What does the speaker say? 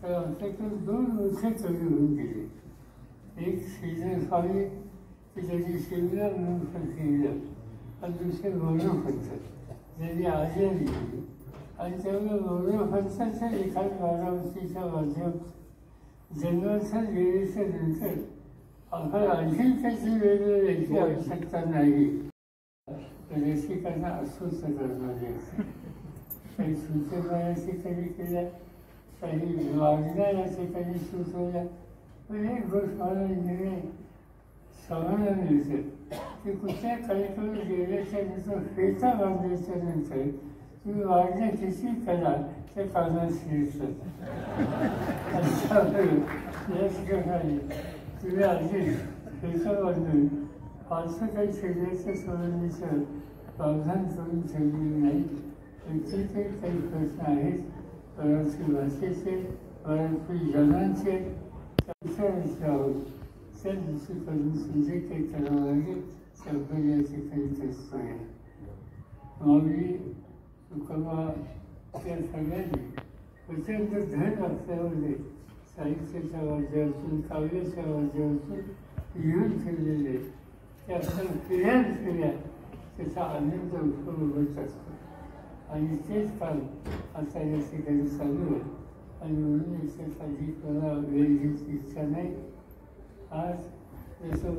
तर आमच्याकडे 2 मुख्य कवी होऊन गेले. एक श्रीधर स्वामी की त्याची शिवला म्हणून लिहिलं आणि दुसरे गौरवपंत ज्यांनी आजही लिहिली. आणि त्यामुळे गौरवपंतांच्या एखाद बारामतीच्या माध्यम जन्माचा लिहिल्याच्या नंतर आम्हाला आणखी त्याची वेगळी आवश्यकता नाही. रसिकांना अस्वस्थ करणारे काही सूचनाची कधी केल्या, काही वागण्याची कधी सुचवल्या. पण एक गोष्ट मला निर्णय समाधान मिळतं की कुठल्या कार्यक्रमात गेल्याच्या नंतर फेटा बांधल्याच्या नंतर तुम्ही वागण्या किती करा ते कानात शिरतात. याच प्रकारे तुम्ही आधी फेटा बांधून फारसं काही शरीराच्या संबंधीचं प्रावधान करून ठेवलेलं नाही. त्यांचे काही प्रश्न आहेत, मराठी भाषेचे, मराठी जनांचे विचारायचे आहोत. त्या दृष्टीकडून जे काही करावं लागेल त्या अभ्यासाचे काही प्रश्न आहे. माऊली तुकोबा त्या सगळ्यांनी प्रचंड धन आपल्यामध्ये साहित्याच्या वाद्यातून, काव्याच्या वाद्यातून लिहून ठेवलेले ते आपल्याला फिर्या त्याचा आनंद उपभोगत असतो. आणि तेच काम आता या ठिकाणी चालू आहे. आणि म्हणून याच्यात अधिक मला वेळ घ्यायची इच्छा नाही. आज जसं